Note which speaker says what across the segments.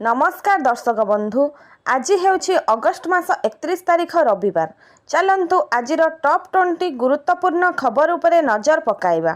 Speaker 1: नमस्कार दर्शक बंधु। आज हेउछि अगस्ट मास 31 तारिख रविवार। चलंतु आजिर टॉप 20 गुरुत्वपूर्ण खबर उपरे नजर पकाइबा।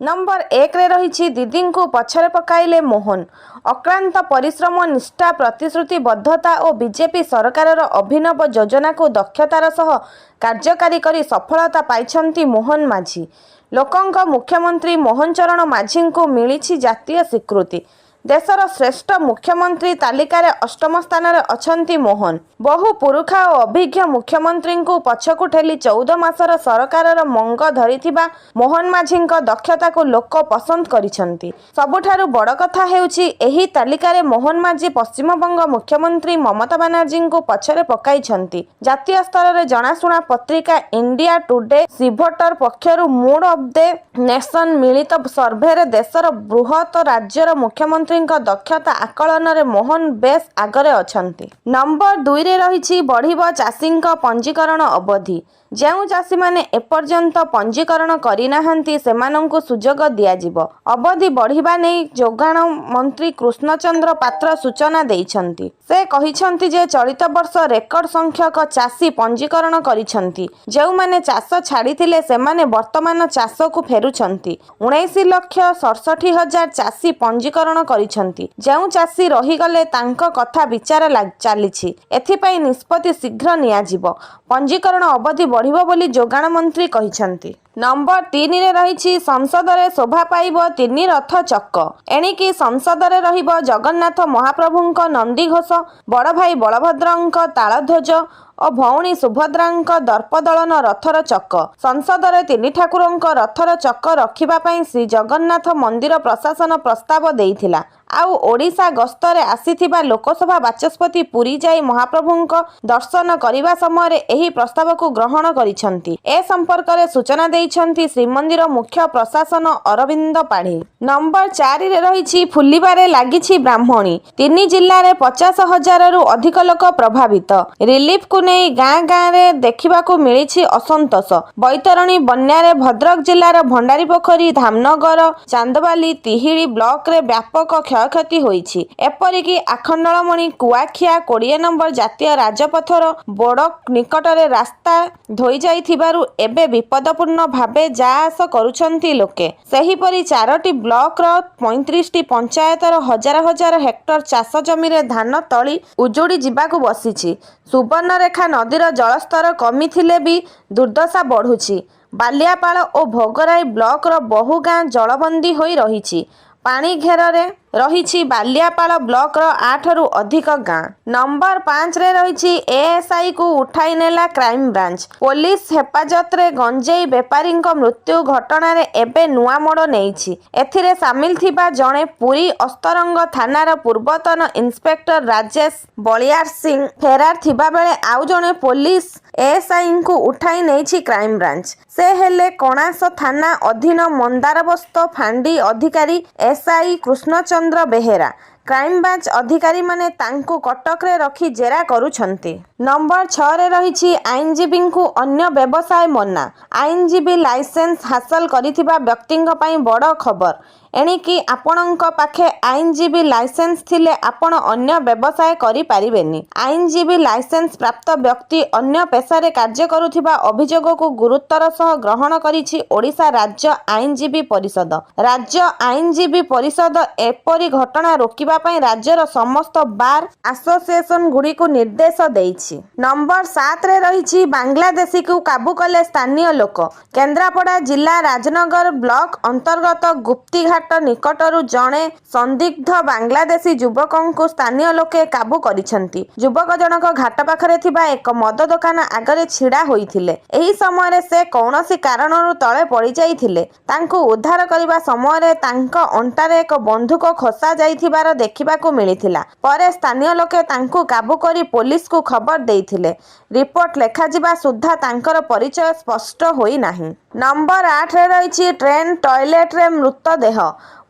Speaker 1: नंबर 1 रे रहिछि दीदी को पछरे पकाइले मोहन। अक्लांत परिश्रम, निष्ठा, प्रतिश्रुतिबद्धता और बीजेपी सरकार अभिनव योजना को दक्षतार सह कार्यकारी करी सफलता पाइछंती मोहन माझी। लोकंक मुख्यमंत्री मोहन चरण माझी को मिलिछि जातीय स्वीकृति। देशर श्रेष्ठ मुख्यमंत्री तालिकार 8म स्थान में अछंती मोहन। बहु पुरुखा और अभिज्ञ मुख्यमंत्री को पछकु ठेली 14 मासर सरकार मंग धरिथिबा मोहन माझी दक्षता को लोक पसंद करिसंती। सबुठारु बड़ कथा हेउछि एही तालिकार मोहन माझी पश्चिमबंग मुख्यमंत्री ममता बनर्जी को पछरे पकाइछंती। जातीय स्तर में जनाशुना पत्रिका इंडिया टुडे सिभोटर पक्षरु मूड ऑफ द नेशन मिलित सर्भे रे देशर बृहत राज्यर मुख्यमंत्री दक्षता आकलन रे मोहन बेस आगरे अछंती। नंबर 2 रे रहिछि बढ़िबो चाषींक पंजीकरण अवधि। ଯେଉଁ ଚାଷୀମାନେ ଏପର୍ଯ୍ୟନ୍ତ ପଞ୍ଜୀକରଣ କରିନାହାନ୍ତି ସେମାନଙ୍କୁ ସୁଯୋଗ ଦିଆଯିବ। ଅବଧି ବଢ଼ିବା ନେଇ ଯୋଗାଣ ମନ୍ତ୍ରୀ କୃଷ୍ଣଚନ୍ଦ୍ର ପାତ୍ର ସୂଚନା ଦେଇଛନ୍ତି। ସେ କହିଛନ୍ତି ଯେ ଚଳିତ ବର୍ଷ ରେକର୍ଡ ସଂଖ୍ୟକ ଚାଷୀ ପଞ୍ଜୀକରଣ କରିଛନ୍ତି। ଯେଉଁମାନେ ଚାଷ ଛାଡ଼ିଥିଲେ ସେମାନେ ବର୍ତ୍ତମାନ ଚାଷକୁ ଫେରୁଛନ୍ତି। 19,67,000 ଚାଷୀ ପଞ୍ଜୀକରଣ କରିଛନ୍ତି। ଯେଉଁ ଚାଷୀ ରହିଗଲେ ତାଙ୍କ କଥା ବିଚାର ଚାଲିଛି। ଏଥିପାଇଁ ନିଷ୍ପତ୍ତି ଶୀଘ୍ର ନିଆଯିବ। ପଞ୍ଜୀକରଣ ଅବଧି बढ़िबो बोली जोगाण मंत्री कहिसंती। नंबर 3 रे रहिछि संसद रे शोभा पाइब 3 रथ चक्क। एणिकी संसद रे रहिबो जगन्नाथ महाप्रभुंक नंदीघोष, बड़ भाई बलभद्रंक तालध्वज और भौणी सुभद्रांक दर्पदलन रथर चक्क। संसद रे 3 ठाकुरंक रथर चक्क रखिबा पई श्री जगन्नाथ मंदिर प्रशासन प्रस्ताव देइथिला। आउ ओडिशा गस्तरे आसीथिबा लोकसभा बाचस्पति पुरी जाई महाप्रभुंक दर्शन करिबा समय रे एही प्रस्ताव को ग्रहण करिसंती। ए संपर्क रे सूचना देइछंती श्रीमंदिर मुख्य प्रशासन अरविंद पाढ़ी। नंबर 4 रे रहिछि फुलिबारे लागिछि ब्राह्मणी। 3 जिल्ला रे 50,000 रु अधिक लोक प्रभावित। रिलीफ को नहीं गाँ गाँ रे देखिबाकू मिलिछि असंतोष। बैतरणी बन्या रे भद्रक जिल्लार भंडारीपोखरी, धामनगर, चांदबाली, तिहिड़ी ब्लॉक रे व्यापक क्षयक्षति होइछि। एपरिकी आखंडलमणि, कुआखिया 20 नंबर जातीय राजपथर बोडक निकट रे रास्ता धोई जाइथिबारु एबे विपदपूर्ण भावे जा आस करुछंती लोके। सेहीपरि 4टी ब्लॉक रो 35टी पंचायतर हजार हजार हेक्टर चाष जमी रे धान तली उजुड़ी जिबाकू बसिछि। सुवर्णरेखा नदीर जलस्तर कमी थिले भी दुर्दशा बढ़ुछि। बालियापाल और भोगराई ब्लॉक रो बहु गाँ जलबंदी होई रहिछि। पानी घेर रे रहिछि बालियापाल ब्लॉक रो 8 रु अधिक गाँ। नंबर 5 रे रहिछि एएसआई को उठाई नेला क्राइम ब्रांच। पुलिस हेफाजत रे गंजेई बेपारी मृत्यु घटना रे एबे नुआ मोड़ नेइछि। एथिरे सामिल थिबा जणे पुरी अस्तरंग थानार पूर्वतन इंस्पेक्टर राजेश बलियार सिंह फेरार थिबा बेले आउ जणे पुलिस एएसआई को उठाई नेइछि क्राइम ब्रांच। से हेले कणास थाना अधीन मंदारबस्त फांडी अधिकारी SI Krishnachandra Behera. Crime branch अधिकारी माने तांको कटक रे रखी जेरा करुछंती। नंबर 6 रे रहिछि आईनजीबी को अन्य व्यवसाय मना। आईनजीबी लाइसेंस हासिल करिथिबा व्यक्तिंक पई बड़ खबर। एणिकी आपणक पाखे आईनजीबी लाइसेंस थिले आपण अन्य व्यवसाय करि पारिबेनी। आईनजीबी लाइसेंस प्राप्त व्यक्ति अन्य पेशारे कार्य करुथिबा अभियोग को गुरुत्वर सह ग्रहण करिछि ओडिशा राज्य आईनजीबी परिषद। राज्य आईनजीबी परिषद एपरि घटना रोकिबा पई राज्यर समस्त बार एसोसिएशन गुडी को निर्देश देइछि। नंबर 7 रे रहिछि बांग्लादेशी को काबू कले स्थानीय लोक। केन्द्रापड़ा जिला राजनगर ब्लॉक अंतर्गत गुप्तीघाट निकटरू जणे संदिग्ध बांग्लादेशी युवक स्थानीय लोके काबू करिसंती। युवक जनक घाट पाखरे थिबा एक मद दुकान आगरे छिड़ा होइथिले। एही समय से कौनसी कारणरू तळे पड़ी जाइथिले। तांको उद्धार करबा समय रे तांको अंटारे एक बंदूक खोसा जाइथिबार देखिबाकू मिलिथिला। परे स्थानीय लोके तांको काबू करी पुलिस को खबर देइथिले। रिपोर्ट लेखा जिबा सुद्धा तांकर परिचय स्पष्ट होई नाही। नंबर 8 रे रहिछि ट्रेन टॉयलेट रे मृतदेह।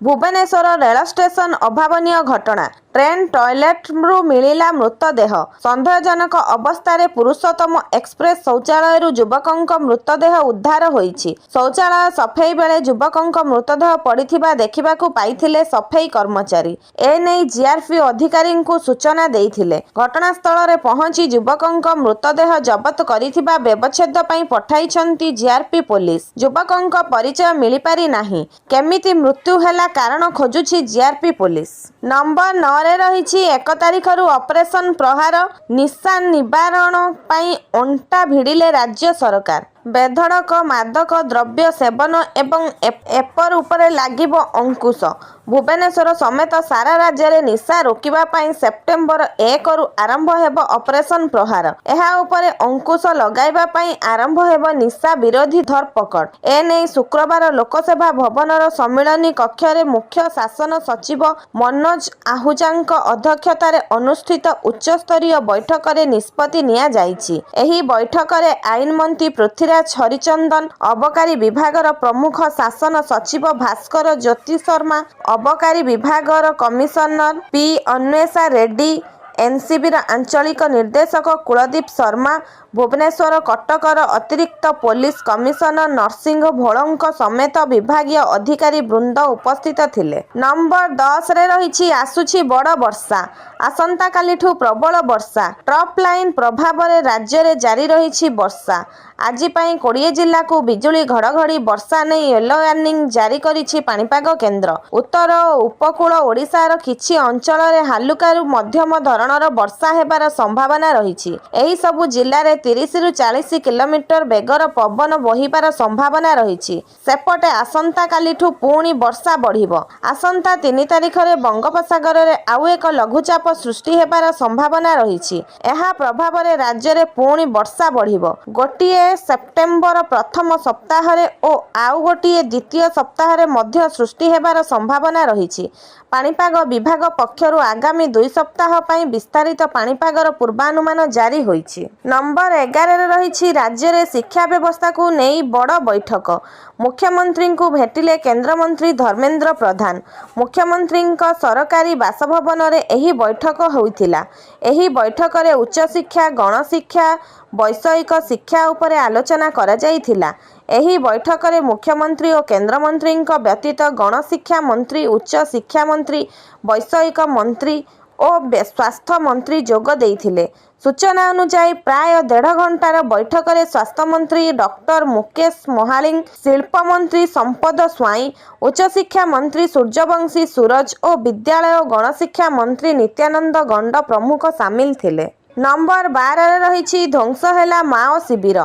Speaker 1: ଭୁବନେଶ୍ୱର ରେଳ ଷ୍ଟେସନ ଅଭାବନୀୟ ଘଟଣା। ଟ୍ରେନ୍ ଟଏଲେଟ୍ରୁ ମିଳିଲା ମୃତଦେହ। ସନ୍ଦେହଜନକ ଅବସ୍ଥାରେ ପୁରୁଷୋତ୍ତମ ଏକ୍ସପ୍ରେସ୍ ଶୌଚାଳୟରୁ ଯୁବକଙ୍କ ମୃତଦେହ ଉଦ୍ଧାର ହୋଇଛି। ଶୌଚାଳୟ ସଫେଇ ବେଳେ ଯୁବକଙ୍କ ମୃତଦେହ ପଡ଼ିଥିବା ଦେଖିବାକୁ ପାଇଥିଲେ ସଫେଇ କର୍ମଚାରୀ। ଏନେଇ ଜିଆର୍ପି ଅଧିକାରୀଙ୍କୁ ସୂଚନା ଦେଇଥିଲେ। ଘଟଣାସ୍ଥଳରେ ପହଞ୍ଚି ଯୁବକଙ୍କ ମୃତଦେହ ଜବତ କରିଥିବା ବ୍ୟବଚ୍ଛେଦ ପାଇଁ ପଠାଇଛନ୍ତି ଜିଆର୍ପି ପୋଲିସ। ଯୁବକଙ୍କ ପରିଚୟ ମିଳିପାରି ନାହିଁ। କେମିତି ମୃତ୍ୟୁ ହେଲା କାରଣ ଖୋଜୁଛି ଜିଆର୍ପି ପୋଲିସ। ନମ୍ବର 9ରେ ରହିଛି 1 ତାରିଖରୁ ଅପରେସନ ପ୍ରହାର। ନିଶା ନିବାରଣ ପାଇଁ ଅଣ୍ଟା ଭିଡ଼ିଲେ ରାଜ୍ୟ ସରକାର। ବେଧଡ଼କ ମାଦକ ଦ୍ରବ୍ୟ ସେବନ ଏବଂ ଏପର ଉପରେ ଲାଗିବ ଅଙ୍କୁଶ। ଭୁବନେଶ୍ୱର ସମେତ ସାରା ରାଜ୍ୟରେ ନିଶା ରୋକିବା ପାଇଁ ସେପ୍ଟେମ୍ବର 1ରୁ ଆରମ୍ଭ ହେବ ଅପରେସନ ପ୍ରହାର। ଏହା ଉପରେ ଅଙ୍କୁଶ ଲଗାଇବା ପାଇଁ ଆରମ୍ଭ ହେବ ନିଶା ବିରୋଧୀ ଧରପକଡ଼। ଏନେଇ ଶୁକ୍ରବାର ଲୋକସେବା ଭବନର ସମ୍ମିଳନୀ କକ୍ଷରେ ମୁଖ୍ୟ ଶାସନ ସଚିବ ମନୋଜ ଆହୁଜାଙ୍କ ଅଧ୍ୟକ୍ଷତାରେ ଅନୁଷ୍ଠିତ ଉଚ୍ଚସ୍ତରୀୟ ବୈଠକରେ ନିଷ୍ପତ୍ତି ନିଆଯାଇଛି। ଏହି ବୈଠକରେ ଆଇନମନ୍ତ୍ରୀ ପୃଥ୍ୱୀରାଜ ହରିଚନ୍ଦନ, ଅବକାରୀ ବିଭାଗର ପ୍ରମୁଖ ଶାସନ ସଚିବ ଭାସ୍କର ଜ୍ୟୋତି ଶର୍ମା, ଅବକାରୀ ବିଭାଗର କମିଶନର ପି ଅନ୍ୱେଷା ରେଡ୍ଡି, ଏନ୍ସିବିର ଆଞ୍ଚଳିକ ନିର୍ଦ୍ଦେଶକ କୁଳଦୀପ ଶର୍ମା, ଭୁବନେଶ୍ୱର କଟକର ଅତିରିକ୍ତ ପୋଲିସ କମିଶନର ନରସିଂହ ଭୋଳଙ୍କ ସମେତ ବିଭାଗୀୟ ଅଧିକାରୀ ବୃନ୍ଦ ଉପସ୍ଥିତ ଥିଲେ। ନମ୍ବର 10ରେ ରହିଛି ଆସୁଛି ବଡ଼ ବର୍ଷା। ଆସନ୍ତାକାଲିଠୁ ପ୍ରବଳ ବର୍ଷା। ଟ୍ରପ୍ ଲାଇନ୍ ପ୍ରଭାବରେ ରାଜ୍ୟରେ ଜାରି ରହିଛି ବର୍ଷା। ଆଜି ପାଇଁ 20 ଜିଲ୍ଲାକୁ ବିଜୁଳି ଘଡ଼ଘଡ଼ି ବର୍ଷା ନେଇ ୟେଲୋ ୱାର୍ଣ୍ଣିଂ ଜାରି କରିଛି ପାଣିପାଗ କେନ୍ଦ୍ର। ଉତ୍ତର ଓ ଉପକୂଳ ଓଡ଼ିଶାର କିଛି ଅଞ୍ଚଳରେ ହାଲୁକାରୁ ମଧ୍ୟମ ଧରଣର ବର୍ଷା ହେବାର ସମ୍ଭାବନା ରହିଛି। ଏହିସବୁ ଜିଲ୍ଲାରେ 30ରୁ 40 କିଲୋମିଟର ବେଗର ପବନ ବହିବାର ସମ୍ଭାବନା ରହିଛି। ସେପଟେ ଆସନ୍ତାକାଲିଠୁ ପୁଣି ବର୍ଷା ବଢ଼ିବ। ଆସନ୍ତା 3 ତାରିଖରେ ବଙ୍ଗୋପସାଗରରେ ଆଉ ଏକ ଲଘୁଚାପ ସୃଷ୍ଟି ହେବାର ସମ୍ଭାବନା ରହିଛି। ଏହା ପ୍ରଭାବରେ ରାଜ୍ୟରେ ପୁଣି ବର୍ଷା ବଢ଼ିବ। ଗୋଟିଏ ସେପ୍ଟେମ୍ବର ପ୍ରଥମ ସପ୍ତାହରେ ଓ ଆଉ ଗୋଟିଏ ଦ୍ୱିତୀୟ ସପ୍ତାହରେ ମଧ୍ୟ ସୃଷ୍ଟି ହେବାର ସମ୍ଭାବନା ରହିଛି। ପାଣିପାଗ ବିଭାଗ ପକ୍ଷରୁ ଆଗାମୀ 2 ସପ୍ତାହ ପାଇଁ ବିସ୍ତାରିତ ପାଣିପାଗର ପୂର୍ବାନୁମାନ ଜାରି ହୋଇଛି। ନମ୍ବର 11ରେ ରହିଛି ରାଜ୍ୟରେ ଶିକ୍ଷା ବ୍ୟବସ୍ଥାକୁ ନେଇ ବଡ଼ ବୈଠକ। ମୁଖ୍ୟମନ୍ତ୍ରୀଙ୍କୁ ଭେଟିଲେ କେନ୍ଦ୍ରମନ୍ତ୍ରୀ ଧର୍ମେନ୍ଦ୍ର ପ୍ରଧାନ। ମୁଖ୍ୟମନ୍ତ୍ରୀଙ୍କ ସରକାରୀ ବାସଭବନରେ ଏହି ବୈଠକ ହୋଇଥିଲା। ଏହି ବୈଠକରେ ଉଚ୍ଚଶିକ୍ଷା, ଗଣଶିକ୍ଷା, ବୈଷୟିକ ଶିକ୍ଷା ଉପରେ ଆଲୋଚନା କରାଯାଇଥିଲା। ଏହି ବୈଠକରେ ମୁଖ୍ୟମନ୍ତ୍ରୀ ଓ କେନ୍ଦ୍ରମନ୍ତ୍ରୀଙ୍କ ବ୍ୟତୀତ ଗଣଶିକ୍ଷା ମନ୍ତ୍ରୀ, ଉଚ୍ଚ ଶିକ୍ଷା ମନ୍ତ୍ରୀ, ବୈଷୟିକ ମନ୍ତ୍ରୀ ଓ ସ୍ୱାସ୍ଥ୍ୟ ମନ୍ତ୍ରୀ ଯୋଗ ଦେଇଥିଲେ। ସୂଚନା ଅନୁଯାୟୀ ପ୍ରାୟ 1.5 ଘଣ୍ଟାର ବୈଠକରେ ସ୍ୱାସ୍ଥ୍ୟମନ୍ତ୍ରୀ ଡକ୍ଟର ମୁକେଶ ମହାଲିକ, ଶିଳ୍ପମନ୍ତ୍ରୀ ସମ୍ପଦ ସ୍ୱାଇଁ, ଉଚ୍ଚଶିକ୍ଷା ମନ୍ତ୍ରୀ ସୂର୍ଯ୍ୟବଂଶୀ ସୁରଜ ଓ ବିଦ୍ୟାଳୟ ଓ ଗଣଶିକ୍ଷା ମନ୍ତ୍ରୀ ନିତ୍ୟାନନ୍ଦ ଗଣ୍ଡ ପ୍ରମୁଖ ସାମିଲ ଥିଲେ। ନମ୍ବର 12ରେ ରହିଛି ଧ୍ୱଂସ ହେଲା ମାଓ ଶିବିର।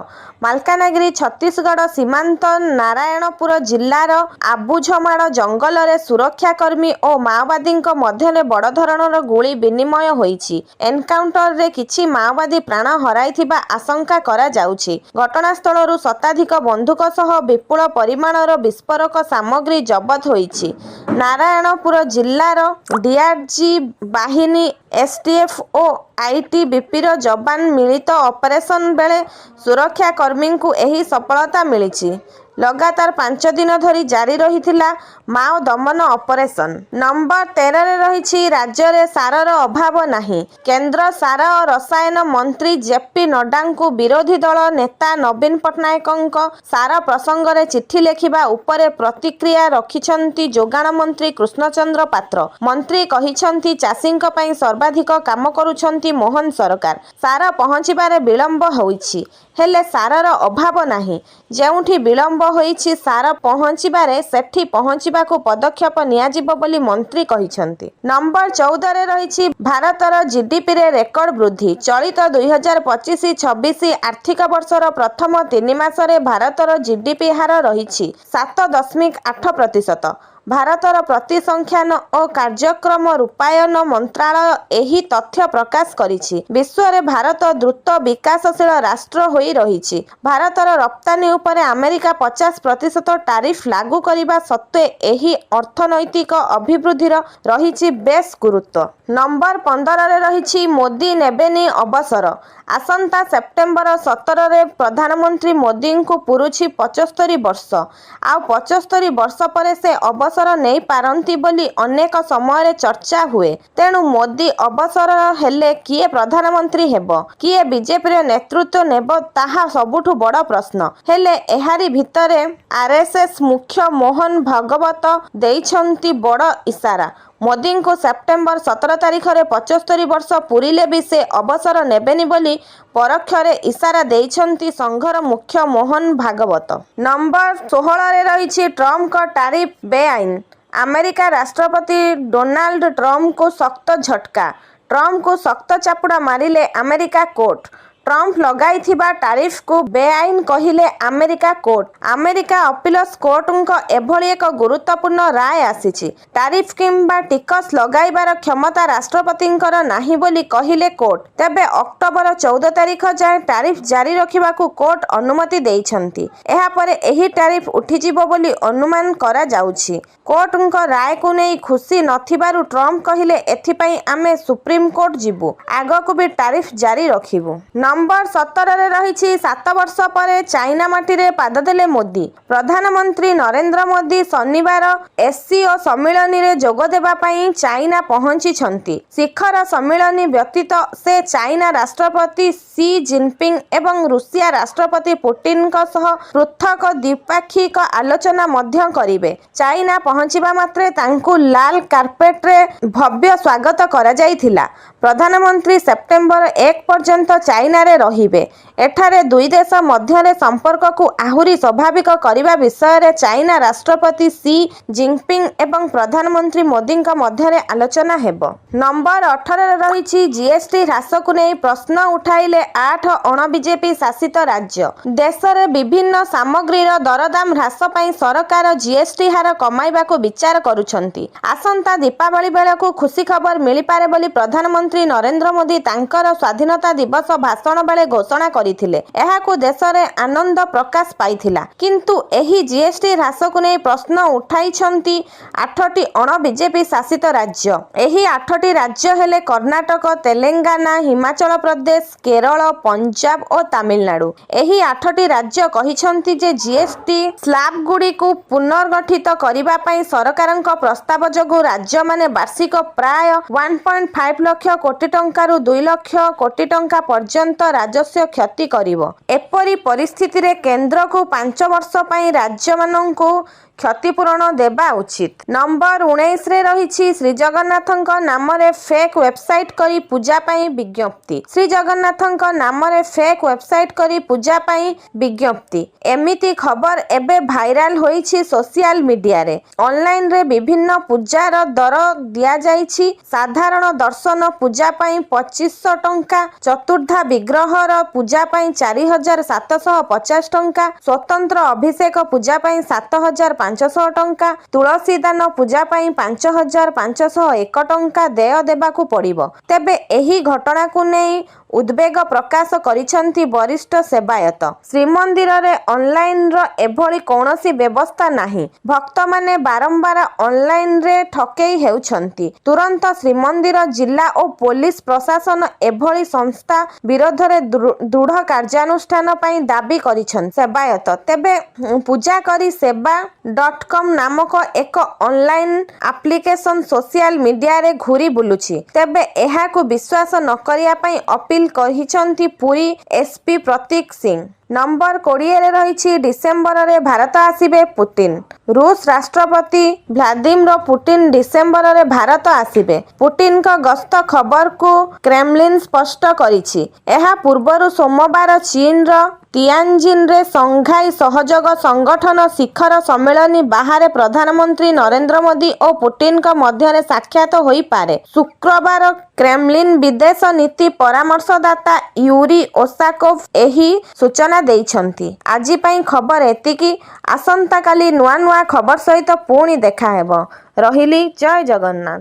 Speaker 1: ମାଲକାନଗିରି ଛତିଶଗଡ଼ ସୀମାନ୍ତ ନାରାୟଣପୁର ଜିଲ୍ଲାର ଆବୁଝମାଡ଼ ଜଙ୍ଗଲରେ ସୁରକ୍ଷାକର୍ମୀ ଓ ମାଓବାଦୀଙ୍କ ମଧ୍ୟରେ ବଡ଼ ଧରଣର ଗୁଳି ବିନିମୟ ହୋଇଛି। ଏନ୍କାଉଣ୍ଟରରେ କିଛି ମାଓବାଦୀ ପ୍ରାଣ ହରାଇଥିବା ଆଶଙ୍କା କରାଯାଉଛି। ଘଟଣାସ୍ଥଳରୁ ଶତାଧିକ ବନ୍ଧୁକ ସହ ବିପୁଳ ପରିମାଣର ବିସ୍ଫୋରକ ସାମଗ୍ରୀ ଜବତ ହୋଇଛି। ନାରାୟଣପୁର ଜିଲ୍ଲାର ଡିଆର୍ଜି ବାହିନୀ, ଏସ୍ଟିଏଫ୍ ଓ ଆଇଟିବିପିର ଯବାନ ମିଳିତ ଅପରେସନ ବେଳେ ସୁରକ୍ଷାକର୍ମୀଙ୍କୁ ଏହି ସଫଳତା ମିଳିଛି। ଲଗାତାର 5 ଦିନ ଧରି ଜାରି ରହିଥିଲା ମାଓ ଦମନ ଅପରେସନ। ନମ୍ବର 13ରେ ରହିଛି ରାଜ୍ୟରେ ସାରର ଅଭାବ ନାହିଁ। କେନ୍ଦ୍ର ସାର ଓ ରସାୟନ ମନ୍ତ୍ରୀ ଜେପି ନଡ୍ଡାଙ୍କୁ ବିରୋଧୀ ଦଳ ନେତା ନବୀନ ପଟ୍ଟନାୟକଙ୍କ ସାର ପ୍ରସଙ୍ଗରେ ଚିଠି ଲେଖିବା ଉପରେ ପ୍ରତିକ୍ରିୟା ରଖିଛନ୍ତି ଯୋଗାଣ ମନ୍ତ୍ରୀ କୃଷ୍ଣଚନ୍ଦ୍ର ପାତ୍ର। ମନ୍ତ୍ରୀ କହିଛନ୍ତି, ଚାଷୀଙ୍କ ପାଇଁ ସର୍ବାଧିକ କାମ କରୁଛନ୍ତି ମୋହନ ସରକାର। ସାର ପହଞ୍ଚିବାରେ ବିଳମ୍ବ ହୋଇଛି, ହେଲେ ସାରର ଅଭାବ ନାହିଁ। ଯେଉଁଠି ବିଳମ୍ବ ହୋଇଛି ସାର ପହଞ୍ଚିବାରେ, ସେଠି ପହଞ୍ଚିବାକୁ ପଦକ୍ଷେପ ନିଆଯିବ ବୋଲି ମନ୍ତ୍ରୀ କହିଛନ୍ତି। ନମ୍ବର 14ରେ ରହିଛି ଭାରତର ଜିଡିପିରେ ରେକର୍ଡ ବୃଦ୍ଧି। ଚଳିତ 2025-26 ଆର୍ଥିକ ବର୍ଷର ପ୍ରଥମ 3 ମାସରେ ଭାରତର ଜିଡିପି ହାର ରହିଛି 7.8%। ଭାରତର ପରିସଂଖ୍ୟାନ ଓ କାର୍ଯ୍ୟକ୍ରମ ରୂପାୟନ ମନ୍ତ୍ରଣାଳୟ ଏହି ତଥ୍ୟ ପ୍ରକାଶ କରିଛି। ବିଶ୍ୱରେ ଭାରତ ଦ୍ରୁତ ବିକାଶଶୀଳ ରାଷ୍ଟ୍ର ହୋଇ ରହିଛି। ଭାରତର ରପ୍ତାନି ଉପରେ ଆମେରିକା 50% ଟାରିଫ୍ ଲାଗୁ କରିବା ସତ୍ତ୍ୱେ ଏହି ଅର୍ଥନୈତିକ ଅଭିବୃଦ୍ଧିର ରହିଛି ବେଶ୍ ଗୁରୁତ୍ୱ। ନମ୍ବର 15ରେ ରହିଛି ମୋଦି ନେବେନି ଅବସର। ଆସନ୍ତା ସେପ୍ଟେମ୍ବର 17ରେ ପ୍ରଧାନମନ୍ତ୍ରୀ ମୋଦିଙ୍କୁ ପୁରୁଛି 75 ବର୍ଷ। ଆଉ 75 ବର୍ଷ ପରେ ସେ ଅବସର ଅବସର ନେଇ ପାରନ୍ତି ବୋଲି ଅନେକ ସମୟରେ ଚର୍ଚ୍ଚା ହୁଏ। ତେଣୁ ମୋଦି ଅବସର ହେଲେ କିଏ ପ୍ରଧାନମନ୍ତ୍ରୀ ହେବ, କିଏ ବିଜେପିର ନେତୃତ୍ୱ ନେବ ତାହା ସବୁଠୁ ବଡ଼ ପ୍ରଶ୍ନ। ହେଲେ ଏହାରି ଭିତରେ ଆର୍ଏସ୍ଏସ୍ ମୁଖ୍ୟ ମୋହନ ଭାଗବତ ଦେଇଛନ୍ତି ବଡ଼ ଇସାରା। ମୋଦିଙ୍କୁ ସେପ୍ଟେମ୍ବର 17 ତାରିଖରେ 75 ବର୍ଷ ପୂରିଲେ ବି ସେ ଅବସର ନେବେନି ବୋଲି ପରୋକ୍ଷରେ ଇସାରା ଦେଇଛନ୍ତି ସଂଘର ମୁଖ୍ୟ ମୋହନ ଭାଗବତ। ନମ୍ବର 16ରେ ରହିଛି ଟ୍ରମ୍ପଙ୍କ ଟାରିଫ୍ ବେଆଇନ। ଆମେରିକା ରାଷ୍ଟ୍ରପତି ଡୋନାଲ୍ଡ ଟ୍ରମ୍ପଙ୍କୁ ଶକ୍ତ ଝଟକା। ଟ୍ରମ୍ପଙ୍କୁ ଶକ୍ତ ଚାପୁଡ଼ା ମାରିଲେ ଆମେରିକା କୋର୍ଟ। ଟ୍ରମ୍ପ ଲଗାଇଥିବା ଟାରିଫ୍କୁ ବେଆଇନ କହିଲେ ଆମେରିକା କୋର୍ଟ। ଆମେରିକା ଅପିଲସ୍ କୋର୍ଟଙ୍କ ଏଭଳି ଏକ ଗୁରୁତ୍ୱପୂର୍ଣ୍ଣ ରାୟ ଆସିଛି। ଟାରିଫ୍ କିମ୍ବା ଟିକସ ଲଗାଇବାର କ୍ଷମତା ରାଷ୍ଟ୍ରପତିଙ୍କର ନାହିଁ ବୋଲି କହିଲେ କୋର୍ଟ। ତେବେ ଅକ୍ଟୋବର 14 ତାରିଖ ଯାଏଁ ଟାରିଫ୍ ଜାରି ରଖିବାକୁ କୋର୍ଟ ଅନୁମତି ଦେଇଛନ୍ତି। ଏହାପରେ ଏହି ଟାରିଫ୍ ଉଠିଯିବ ବୋଲି ଅନୁମାନ କରାଯାଉଛି। କୋର୍ଟଙ୍କ ରାୟକୁ ନେଇ ଖୁସି ନଥିବାରୁ ଟ୍ରମ୍ପ କହିଲେ, ଏଥିପାଇଁ ଆମେ ସୁପ୍ରିମକୋର୍ଟ ଯିବୁ, ଆଗକୁ ବି ଟାରିଫ୍ ଜାରି ରଖିବୁ। ନମ୍ବର 17ରେ ରହିଛି 7 ବର୍ଷ ପରେ ଚାଇନା ମାଟିରେ ପାଦ ଦେଲେ ମୋଦି। ପ୍ରଧାନମନ୍ତ୍ରୀ ନରେନ୍ଦ୍ର ମୋଦି ଶନିବାର ଏସ୍ସିଓ ସମ୍ମିଳନୀରେ ଯୋଗ ଦେବା ପାଇଁ ଚାଇନା ପହଞ୍ଚିଛନ୍ତି। ଶିଖର ସମ୍ମିଳନୀ ବ୍ୟତୀତ ସେ ଚାଇନା ରାଷ୍ଟ୍ରପତି ସି ଜିନପିଙ୍ଗ ଏବଂ ରୁଷିଆ ରାଷ୍ଟ୍ରପତି ପୁଟିନଙ୍କ ସହ ପୃଥକ ଦ୍ୱିପାକ୍ଷିକ ଆଲୋଚନା ମଧ୍ୟ କରିବେ। ଚାଇନା ପହଞ୍ଚିବା ମାତ୍ରେ ତାଙ୍କୁ ଲାଲ କାର୍ପେଟରେ ଭବ୍ୟ ସ୍ୱାଗତ କରାଯାଇଥିଲା। ପ୍ରଧାନମନ୍ତ୍ରୀ ସେପ୍ଟେମ୍ବର 1 ପର୍ଯ୍ୟନ୍ତ ଚାଇନାରେ ରହିବେ। ଏଠାରେ ଦୁଇ ଦେଶ ମଧ୍ୟରେ ସମ୍ପର୍କକୁ ଆହୁରି ସ୍ୱାଭାବିକ କରିବା ବିଷୟରେ ଚାଇନା ରାଷ୍ଟ୍ରପତି ସି ଜିନପିଙ୍ଗ ଏବଂ ପ୍ରଧାନମନ୍ତ୍ରୀ ମୋଦିଙ୍କ ମଧ୍ୟରେ ଆଲୋଚନା ହେବ। ନମ୍ବର 18ରେ ରହିଛି ଜିଏସ୍ଟି ହ୍ରାସକୁ ନେଇ ପ୍ରଶ୍ନ ଉଠାଇଲେ 8 ଅଣ-ବିଜେପି ଶାସିତ ରାଜ୍ୟ। ଦେଶରେ ବିଭିନ୍ନ ସାମଗ୍ରୀର ଦରଦାମ ହ୍ରାସ ପାଇଁ ସରକାର ଜିଏସ୍ଟି ହାର କମାଇବାକୁ ବିଚାର କରୁଛନ୍ତି। ଆସନ୍ତା ଦୀପାବଳି ବେଳକୁ ଖୁସି ଖବର ମିଳିପାରେ ବୋଲି ପ୍ରଧାନମନ୍ତ୍ରୀ ନରେନ୍ଦ୍ର ମୋଦି ତାଙ୍କର ସ୍ୱାଧୀନତା ଦିବସ ଭାଷଣ ବେଳେ ଘୋଷଣା କରିଥିଲେ। ଏହାକୁ ଦେଶରେ ଆନନ୍ଦ ପ୍ରକାଶ ପାଇଥିଲା। କିନ୍ତୁ ଏହି ଜିଏସ୍ଟି ହ୍ରାସକୁ ନେଇ ପ୍ରଶ୍ନ ଉଠାଇଛନ୍ତି 8ଟି ଅଣ-ବିଜେପି ଶାସିତ ରାଜ୍ୟ। ଏହି 8ଟି ରାଜ୍ୟ ହେଲେ କର୍ଣ୍ଣାଟକ, ତେଲେଙ୍ଗାନା, ହିମାଚଳ ପ୍ରଦେଶ, କେରଳ, ପଞ୍ଜାବ ଓ ତାମିଲନାଡୁ। ଏହି 8ଟି ରାଜ୍ୟ କହିଛନ୍ତି ଯେ ଜିଏସ୍ଟି ସ୍ଲାବଗୁଡ଼ିକୁ ପୁନର୍ଗଠିତ କରିବା ପାଇଁ ସରକାରଙ୍କ ପ୍ରସ୍ତାବ ଯୋଗୁଁ ରାଜ୍ୟମାନେ ବାର୍ଷିକ ପ୍ରାୟ 1.5 ଲକ୍ଷ କୋଟି ଟଙ୍କାରୁ 2 ଲକ୍ଷ କୋଟି ଟଙ୍କା ପର୍ଯ୍ୟନ୍ତ ରାଜସ୍ୱ କ୍ଷତି କରିବ। ଏପରି ପରିସ୍ଥିତିରେ କେନ୍ଦ୍ରକୁ 5 ବର୍ଷ ପାଇଁ ରାଜ୍ୟମାନଙ୍କୁ କ୍ଷତିପୂରଣ ଦେବା ଉଚିତ। ନମ୍ବର 19ରେ ରହିଛି ଶ୍ରୀଜଗନ୍ନାଥଙ୍କ ନାମରେ ଫେକ୍ ୱେବସାଇଟ୍ କରି ପୂଜା ପାଇଁ ବିଜ୍ଞପ୍ତି। ଶ୍ରୀଜଗନ୍ନାଥଙ୍କ ନାମରେ ଫେକ୍ ୱେବସାଇଟ୍ କରି ପୂଜା ପାଇଁ ବିଜ୍ଞପ୍ତି। ଏମିତି ଖବର ଏବେ ଭାଇରାଲ ହୋଇଛି ସୋସିଆଲ ମିଡିଆରେ। ଅନଲାଇନରେ ବିଭିନ୍ନ ପୂଜାର ଦର ଦିଆଯାଇଛି। ସାଧାରଣ ଦର୍ଶନ ପୂଜା ପାଇଁ 2500 ଟଙ୍କା, ଚତୁର୍ଦ୍ଧା ବିଗ୍ରହର ପୂଜା ପାଇଁ 4750 ଟଙ୍କା, ସ୍ୱତନ୍ତ୍ର ଅଭିଷେକ ପୂଜା ପାଇଁ 7500 ଟଙ୍କା, ତୁଳସୀ ଦାନ ପୂଜା ପାଇଁ 5501 ଟଙ୍କା ଦେୟ ଦେବାକୁ ପଡ଼ିବ। ତେବେ ଏହି ଘଟଣାକୁ ନେଇ ଉଦ୍ବେଗ ପ୍ରକାଶ କରିଛନ୍ତି ବରିଷ୍ଠ ସେବାୟତ। ଶ୍ରୀମନ୍ଦିରରେ ଅନଲାଇନର ଏଭଳି କୌଣସି ବ୍ୟବସ୍ଥା ନାହିଁ। ଭକ୍ତମାନେ ବାରମ୍ବାର ଅନଲାଇନରେ ଠକେଇ ହେଉଛନ୍ତି। ତୁରନ୍ତ ଶ୍ରୀମନ୍ଦିର, ଜିଲ୍ଲା ଓ ପୋଲିସ ପ୍ରଶାସନ ଏଭଳି ସଂସ୍ଥା ବିରୋଧରେ ଦୃଢ଼ କାର୍ଯ୍ୟାନୁଷ୍ଠାନ ପାଇଁ ଦାବି କରିଛନ୍ତି ସେବାୟତ। ତେବେ ପୂଜାକରୀ ସେବା .com ନାମକ ଏକ ଅନଲାଇନ ଆପ୍ଲିକେସନ ସୋସିଆଲ ମିଡିଆରେ ଘୁରି ବୁଲୁଛି। ତେବେ ଏହାକୁ ବିଶ୍ୱାସ ନ କରିବା ପାଇଁ ଅପିଲ କହିଛନ୍ତି ପୁରୀ ଏସ୍ପି ପ୍ରତୀକ ସିଂ। ନମ୍ବର 20ରେ ରହିଛି ଡିସେମ୍ବରରେ ଭାରତ ଆସିବେ ପୁଟିନ। ରୁଷ ରାଷ୍ଟ୍ରପତି ଭ୍ଲାଦିମିର ପୁଟିନ ଡିସେମ୍ବରରେ ଭାରତ ଆସିବେ। ପୁଟିନଙ୍କ ଗସ୍ତ ଖବରକୁ କ୍ରେମଲିନ ସ୍ପଷ୍ଟ କରିଛି। ଏହା ପୂର୍ବରୁ ସୋମବାର ଚୀନର ଟିଆନଜିନରେ ସଂଘାଇ ସହଯୋଗ ସଂଗଠନ ଶିଖର ସମ୍ମିଳନୀ ବାହାରେ ପ୍ରଧାନମନ୍ତ୍ରୀ ନରେନ୍ଦ୍ର ମୋଦି ଓ ପୁଟିନଙ୍କ ମଧ୍ୟରେ ସାକ୍ଷାତ ହୋଇପାରେ। ଶୁକ୍ରବାର କ୍ରେମଲିନ ବିଦେଶ ନୀତି ପରାମର୍ଶଦାତା ୟୁରି ଓସାକୋଭ ଏହି ସୂଚନା ଦେଇଛନ୍ତି। ଆଜି ପାଇଁ ଖବର ଏତିକି। ଆସନ୍ତାକାଲି ନୂଆ ଖବର ସହିତ ପୁଣି ଦେଖାହେବ। ରହିଲି, ଜୟ ଜଗନ୍ନାଥ।